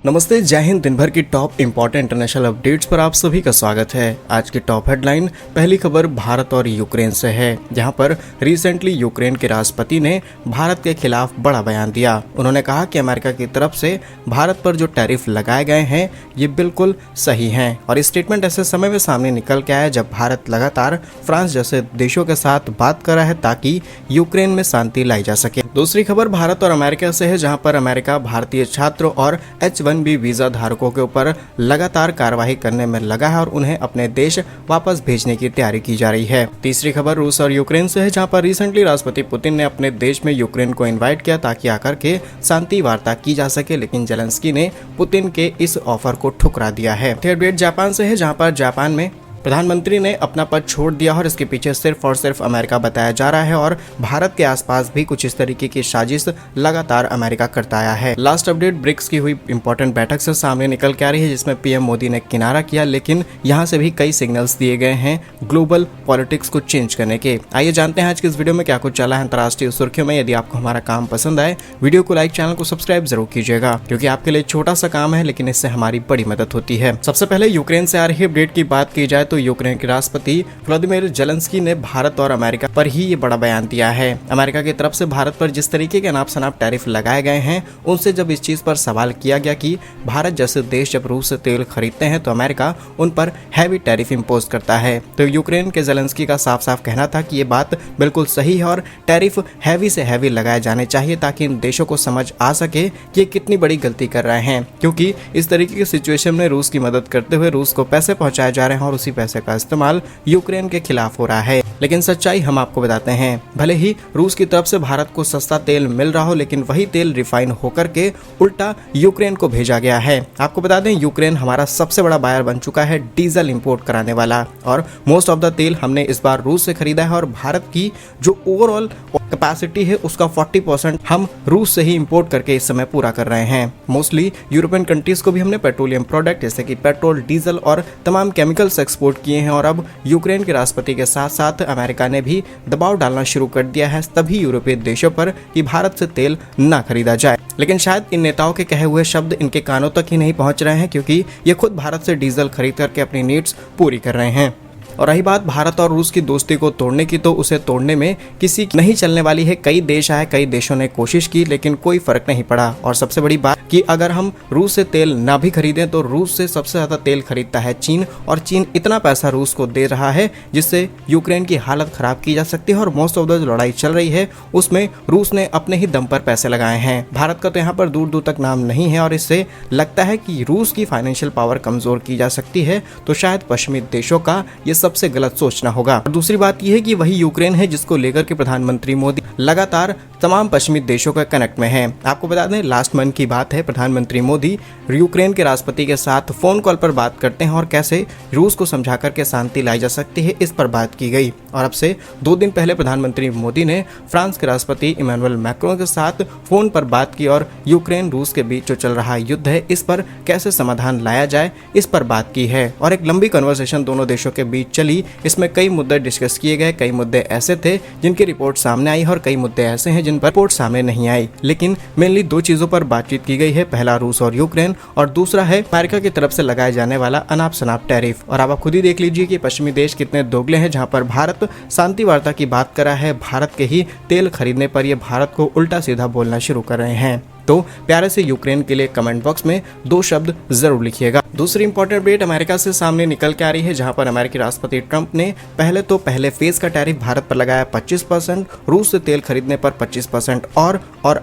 नमस्ते, जय हिंद। दिन भर की टॉप इंपॉर्टेंट इंटरनेशनल अपडेट्स पर आप सभी का स्वागत है। आज की टॉप हेडलाइन, पहली खबर भारत और यूक्रेन से है, जहां पर रिसेंटली यूक्रेन के राष्ट्रपति ने भारत के खिलाफ बड़ा बयान दिया। उन्होंने कहा कि अमेरिका की तरफ से भारत पर जो टैरिफ लगाए गए हैं ये बिल्कुल सही हैं, और स्टेटमेंट ऐसे समय में सामने निकल के आया जब भारत लगातार फ्रांस जैसे देशों के साथ बात कर रहा है ताकि यूक्रेन में शांति लाई जा सके। दूसरी खबर भारत और अमेरिका से है, जहां पर अमेरिका भारतीय छात्रों और H-1B वीजा धारकों के ऊपर लगातार कार्रवाई करने में लगा है और उन्हें अपने देश वापस भेजने की तैयारी की जा रही है। तीसरी खबर रूस और यूक्रेन से है, जहां पर रिसेंटली राष्ट्रपति पुतिन ने अपने देश में यूक्रेन को इनवाइट किया ताकि आकर के शांति वार्ता की जा सके, लेकिन जेलेंस्की ने पुतिन के इस ऑफर को ठुकरा दिया है। थर्ड अपडेट जापान से है, जहां पर जापान में प्रधानमंत्री ने अपना पद छोड़ दिया और इसके पीछे सिर्फ और सिर्फ अमेरिका बताया जा रहा है, और भारत के आसपास भी कुछ इस तरीके की साजिश लगातार अमेरिका करता आया है। लास्ट अपडेट ब्रिक्स की हुई इंपॉर्टेंट बैठक से सामने निकल के आ रही है, जिसमें पीएम मोदी ने किनारा किया, लेकिन यहां से भी कई सिग्नल्स दिए गए हैं ग्लोबल पॉलिटिक्स को चेंज करने के। आइए जानते हैं आज की इस वीडियो में क्या कुछ चला है अंतर्राष्ट्रीय सुर्खियों में। यदि आपको हमारा काम पसंद आए, वीडियो को लाइक, चैनल को सब्सक्राइब जरूर कीजिएगा, क्योंकि आपके लिए छोटा सा काम है लेकिन इससे हमारी बड़ी मदद होती है। सबसे पहले यूक्रेन से आ रही अपडेट की बात की जाए तो यूक्रेन के राष्ट्रपति व्लादिमीर जेलेंस्की ने भारत और अमेरिका पर ही ये बड़ा बयान दिया है। अमेरिका की तरफ से भारत पर जिस तरीके के अनाप शनाप टैरिफ लगाए गए हैं, उनसे जब इस चीज पर सवाल किया गया कि भारत जैसे देश जब रूस से तेल खरीदते हैं तो अमेरिका उन पर हैवी टैरिफ इंपोज करता है, तो यूक्रेन के जेलेंस्की का साफ साफ कहना था कि ये बात बिल्कुल सही है और टैरिफ हैवी से हैवी लगाए जाने चाहिए ताकि इन देशों को समझ आ सके कि ये कितनी बड़ी गलती कर रहे हैं, क्योंकि इस तरीके की सिचुएशन में रूस की मदद करते हुए रूस को पैसे पहुंचाए जा रहे हैं और उसी पैसे का इस्तेमाल यूक्रेन के खिलाफ हो रहा है। लेकिन सच्चाई हम आपको बताते हैं, भले ही रूस की तरफ से भारत को सस्ता तेल मिल रहा हो, लेकिन वही तेल रिफाइन होकर के उल्टा यूक्रेन को भेजा गया है। आपको बता दें, यूक्रेन हमारा सबसे बड़ा बायर बन चुका है डीजल इंपोर्ट कराने वाला, और मोस्ट ऑफ द तेल हमने इस बार रूस से खरीदा है, और भारत की जो ओवरऑल कैपेसिटी है उसका 40% हम रूस से ही इंपोर्ट करके इस समय पूरा कर रहे हैं। मोस्टली यूरोपियन कंट्रीज को भी हमने पेट्रोलियम प्रोडक्ट जैसे कि पेट्रोल, डीजल और तमाम केमिकल्स एक्सपोर्ट किए हैं, और अब यूक्रेन के राष्ट्रपति के साथ साथ अमेरिका ने भी दबाव डालना शुरू कर दिया है सभी यूरोपीय देशों पर कि भारत से तेल ना खरीदा जाए। लेकिन शायद इन नेताओं के कहे हुए शब्द इनके कानों तक ही नहीं पहुंच रहे हैं, क्योंकि ये खुद भारत से डीजल खरीद करके अपनी नीड्स पूरी कर रहे हैं। और रही बात भारत और रूस की दोस्ती को तोड़ने की, तो उसे तोड़ने में किसी की नहीं चलने वाली है। कई देश आए, कई देशों ने कोशिश की, लेकिन कोई फर्क नहीं पड़ा। और सबसे बड़ी बात कि अगर हम रूस से तेल ना भी खरीदें तो रूस से सबसे ज्यादा तेल खरीदता है चीन, और चीन इतना पैसा रूस को दे रहा है जिससे यूक्रेन की हालत खराब की जा सकती है। और मोस्ट ऑफ द जो लड़ाई चल रही है उसमें रूस ने अपने ही दम पर पैसे लगाए हैं। भारत का तो यहाँ पर दूर दूर तक नाम नहीं है, और इससे लगता है कि रूस की फाइनेंशियल पावर कमजोर की जा सकती है, तो शायद पश्चिमी देशों का ये सबसे गलत सोचना होगा। और दूसरी बात यह है कि वही यूक्रेन है जिसको लेकर के प्रधानमंत्री मोदी लगातार तमाम पश्चिमी देशों के कनेक्ट में है। आपको बता दें, लास्ट मंथ की बात है, प्रधानमंत्री मोदी यूक्रेन के राष्ट्रपति के साथ फोन कॉल पर बात करते हैं और कैसे रूस को समझा करके शांति लाई जा सकती है, इस पर बात की गई। और अब से 2 दिन पहले प्रधानमंत्री मोदी ने फ्रांस के राष्ट्रपति इमैनुअल मैक्रों के साथ फोन पर बात की और यूक्रेन रूस के बीच जो चल रहा युद्ध है इस पर कैसे समाधान लाया जाए, इस पर बात की है। और एक लंबी कन्वर्सेशन दोनों देशों के बीच चली। इसमें कई मुद्दे डिस्कस किए गए, कई मुद्दे ऐसे थे जिनकी रिपोर्ट सामने आई और कई मुद्दे ऐसे हैं जिन पर रिपोर्ट सामने नहीं आई। लेकिन मेनली 2 चीजों पर बातचीत की गई है, पहला रूस और यूक्रेन, और दूसरा है अमेरिका की तरफ से लगाए जाने वाला अनाप शनाप टैरिफ। और आप खुद ही देख लीजिए कि पश्चिमी देश कितने दोगले हैं, जहां पर भारत शांति वार्ता की बात कर रहा है, भारत के ही तेल खरीदने पर ये भारत को उल्टा सीधा बोलना शुरू कर रहे हैं। तो प्यारे से यूक्रेन के लिए कमेंट बॉक्स में 2 शब्द जरूर लिखिएगा। दूसरी इंपॉर्टेंट अपडेट अमेरिका से सामने निकल के आ रही है, जहां पर अमेरिकी राष्ट्रपति ट्रंप ने पहले फेज का टैरिफ भारत पर लगाया 25%, रूस से तेल खरीदने पर 25%, और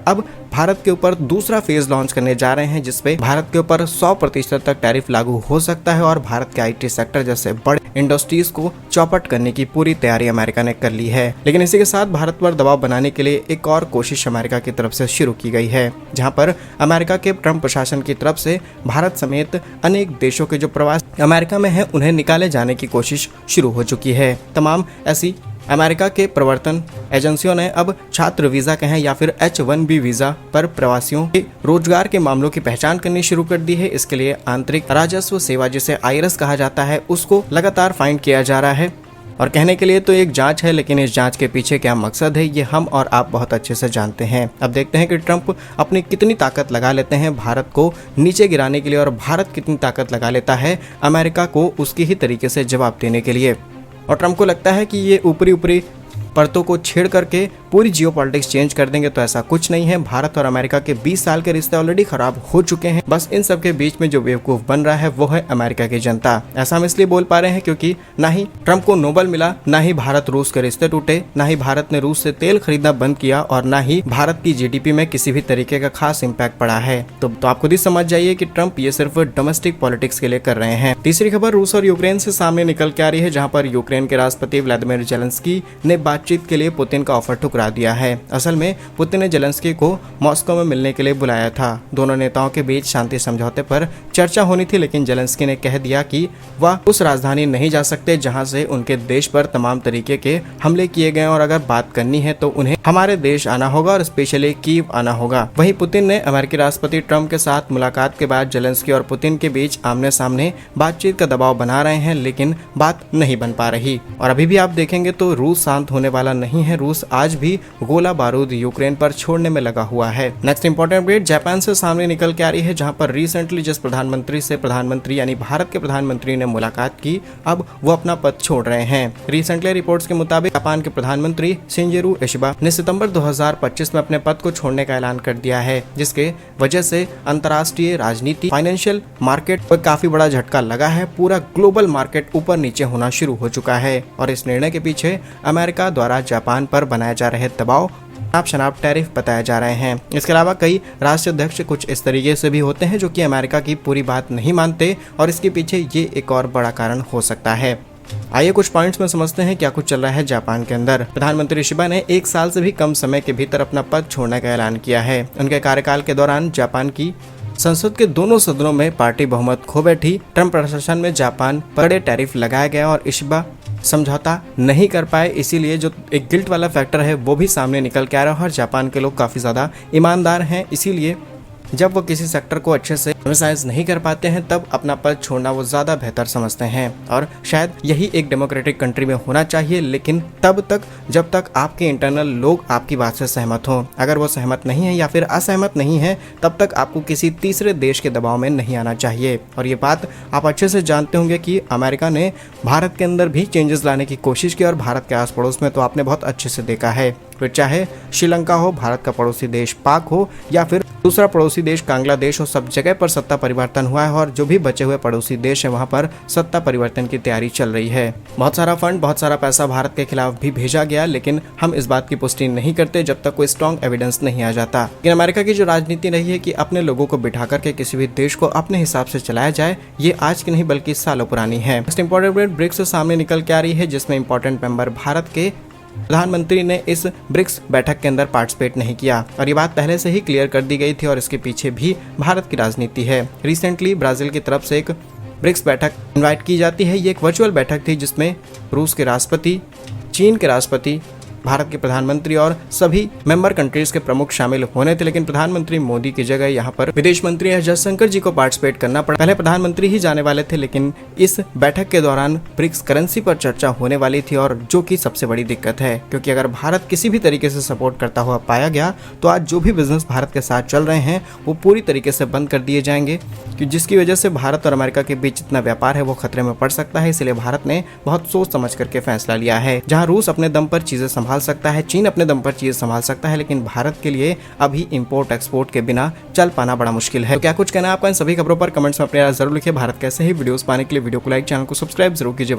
अब भारत के ऊपर दूसरा फेज लॉन्च करने जा रहे हैं, जिसपे भारत के ऊपर 100% तक टैरिफ लागू हो सकता है, और भारत के IT सेक्टर जैसे बड़े इंडस्ट्रीज को चौपट करने की पूरी तैयारी अमेरिका ने कर ली है। लेकिन इसी के साथ भारत पर दबाव बनाने के लिए एक और कोशिश अमेरिका की तरफ से शुरू की गई है, जहां पर अमेरिका के ट्रंप प्रशासन की तरफ से भारत समेत अनेक देशों के जो प्रवासी अमेरिका में हैं उन्हें निकाले जाने की कोशिश शुरू हो चुकी है। तमाम ऐसी अमेरिका के प्रवर्तन एजेंसियों ने अब छात्र वीजा कहें या फिर H-1B वीजा पर प्रवासियों के रोजगार के मामलों की पहचान करनी शुरू कर दी है। इसके लिए आंतरिक राजस्व सेवा जिसे IRS कहा जाता है उसको लगातार फाइंड किया जा रहा है। और कहने के लिए तो एक जांच है, लेकिन इस जांच के पीछे क्या मकसद है ये हम और आप बहुत अच्छे से जानते हैं। अब देखते हैं कि ट्रंप अपनी कितनी ताकत लगा लेते हैं भारत को नीचे गिराने के लिए, और भारत कितनी ताकत लगा लेता है अमेरिका को उसकी ही तरीके से जवाब देने के लिए। और ट्रंप को लगता है कि ये ऊपरी ऊपरी परतों को छेड़ करके पूरी जियोपॉलिटिक्स चेंज कर देंगे, तो ऐसा कुछ नहीं है। भारत और अमेरिका के 20 साल के रिश्ते ऑलरेडी खराब हो चुके हैं। बस इन सब के बीच में जो बेवकूफ बन रहा है वो है अमेरिका की जनता। ऐसा हम इसलिए बोल पा रहे हैं क्योंकि ना ही ट्रंप को नोबेल मिला, ना ही भारत रूस के रिश्ते टूटे, ना ही भारत ने रूस से तेल खरीदना बंद किया, और ना ही भारत की जीडीपी में किसी भी तरीके का खास इम्पैक्ट पड़ा है। तो आप खुद ही समझ जाइए कि ट्रंप ये सिर्फ डोमेस्टिक पॉलिटिक्स के लिए कर रहे हैं। तीसरी खबर रूस और यूक्रेन से सामने निकल के आ रही है, जहाँ पर यूक्रेन के राष्ट्रपति व्लादिमीर जेलेंस्की ने बातचीत के लिए पुतिन का ऑफर ठुकरा दिया है। असल में पुतिन ने जेलेंस्की को मॉस्को में मिलने के लिए बुलाया था। दोनों नेताओं के बीच शांति समझौते पर चर्चा होनी थी, लेकिन जेलेंस्की ने कह दिया कि वह उस राजधानी नहीं जा सकते जहां से उनके देश पर तमाम तरीके के हमले किए गए, और अगर बात करनी है तो उन्हें हमारे देश आना होगा और स्पेशली कीव आना होगा। वहीं पुतिन ने अमेरिकी राष्ट्रपति ट्रंप के साथ मुलाकात के बाद जेलेंस्की और पुतिन के बीच आमने सामने बातचीत का दबाव बना रहे हैं, लेकिन बात नहीं बन पा रही। और अभी भी आप देखेंगे तो रूस शांत होने वाला नहीं है। रूस आज भी गोला बारूद यूक्रेन पर छोड़ने में लगा हुआ है। नेक्स्ट इंपॉर्टेंट अपडेट जापान से सामने निकल के आ रही है, जहां पर रिसेंटली जिस प्रधानमंत्री से प्रधानमंत्री यानी भारत के प्रधानमंत्री ने मुलाकात की, अब वो अपना पद छोड़ रहे हैं। रिसेंटली रिपोर्ट्स के मुताबिक जापान के प्रधानमंत्री शिंजिरो इशिबा ने सितंबर 2025 में अपने पद को छोड़ने का ऐलान कर दिया है, जिसके वजह से अंतर्राष्ट्रीय राजनीति, फाइनेंशियल मार्केट पर काफी बड़ा झटका लगा है। पूरा ग्लोबल मार्केट ऊपर नीचे होना शुरू हो चुका है, और इस निर्णय के पीछे अमेरिका द्वारा जापान पर बनाए जा रहे दबाव, शनाब टैरिफ बताए जा रहे हैं। इसके अलावा कई राष्ट्राध्यक्ष कुछ इस तरीके से भी होते हैं जो कि अमेरिका की पूरी बात नहीं मानते, और इसके पीछे ये एक और बड़ा कारण हो सकता है। आइए कुछ पॉइंट्स में समझते हैं क्या कुछ चल रहा है जापान के अंदर। प्रधानमंत्री शिबा ने 1 साल से भी कम समय के भीतर अपना पद छोड़ने का ऐलान किया है। उनके कार्यकाल के दौरान जापान की संसद के दोनों सदनों में पार्टी बहुमत खो बैठी। ट्रंप प्रशासन में जापान पर बड़े टैरिफ लगाया गया और इशिबा समझौता नहीं कर पाए, इसीलिए जो एक गिल्ट वाला फैक्टर है वो भी सामने निकल के आ रहा है। और जापान के लोग काफी ज्यादा ईमानदार हैं, इसीलिए जब वो किसी सेक्टर को अच्छे से एक्सरसाइज नहीं कर पाते हैं तब अपना पद छोड़ना वो ज्यादा बेहतर समझते हैं। और शायद यही एक डेमोक्रेटिक कंट्री में होना चाहिए, लेकिन तब तक जब तक आपके इंटरनल लोग आपकी बात से सहमत हों। अगर वो सहमत नहीं है या फिर असहमत नहीं है, तब तक आपको किसी तीसरे देश के दबाव में नहीं आना चाहिए। और ये बात आप अच्छे से जानते होंगे कि अमेरिका ने भारत के अंदर भी चेंजेस लाने की कोशिश की, और भारत के आस पड़ोस में तो आपने बहुत अच्छे से देखा है, फिर चाहे श्रीलंका हो, भारत का पड़ोसी देश पाक हो, या फिर दूसरा पड़ोसी देश बांग्लादेश हो, सब जगह पर सत्ता परिवर्तन हुआ है। और जो भी बचे हुए पड़ोसी देश है वहां पर सत्ता परिवर्तन की तैयारी चल रही है। बहुत सारा फंड, बहुत सारा पैसा भारत के खिलाफ भी भेजा गया, लेकिन हम इस बात की पुष्टि नहीं करते जब तक कोई स्ट्रॉन्ग एविडेंस नहीं आ जाता। लेकिन अमेरिका की जो राजनीति रही है कि अपने लोगों को बिठा करके किसी भी देश को अपने हिसाब से चलाया जाए, ये आज की नहीं बल्कि सालों पुरानी है। नेक्स्ट इंपॉर्टेंट अपडेट ब्रिक्स से सामने निकल के आ रही है, जिसमें इंपॉर्टेंट मेंबर भारत के प्रधानमंत्री ने इस ब्रिक्स बैठक के अंदर पार्टिसिपेट नहीं किया, और ये बात पहले से ही क्लियर कर दी गई थी, और इसके पीछे भी भारत की राजनीति है। रिसेंटली ब्राजील की तरफ से एक ब्रिक्स बैठक इनवाइट की जाती है। ये एक वर्चुअल बैठक थी जिसमें रूस के राष्ट्रपति, चीन के राष्ट्रपति, भारत के प्रधानमंत्री और सभी मेंबर कंट्रीज के प्रमुख शामिल होने थे, लेकिन प्रधानमंत्री मोदी की जगह यहाँ पर विदेश मंत्री एस जयशंकर जी को पार्टिसिपेट करना पड़ा। पहले प्रधानमंत्री ही जाने वाले थे, लेकिन इस बैठक के दौरान ब्रिक्स करेंसी पर चर्चा होने वाली थी, और जो कि सबसे बड़ी दिक्कत है, क्योंकि अगर भारत किसी भी तरीके से सपोर्ट करता हुआ पाया गया तो आज जो भी बिजनेस भारत के साथ चल रहे हैं वो पूरी तरीके से बंद कर दिए जाएंगे, जिसकी वजह से भारत और अमेरिका के बीच जितना व्यापार है वो खतरे में पड़ सकता है। इसलिए भारत ने बहुत सोच समझ करके फैसला लिया है। जहाँ रूस अपने दम पर चीजें संभाल सकता है, चीन अपने दम पर चीजें संभाल सकता है, लेकिन भारत के लिए अभी इंपोर्ट एक्सपोर्ट के बिना चल पाना बड़ा मुश्किल है। तो क्या कुछ कहना है आपका इन सभी खबरों पर? कमेंट्स में अपने जरूर लिखिए। भारत कैसे ही वीडियोस पाने के लिए वीडियो को लाइक, चैनल को सब्सक्राइब जरूर कीजिए।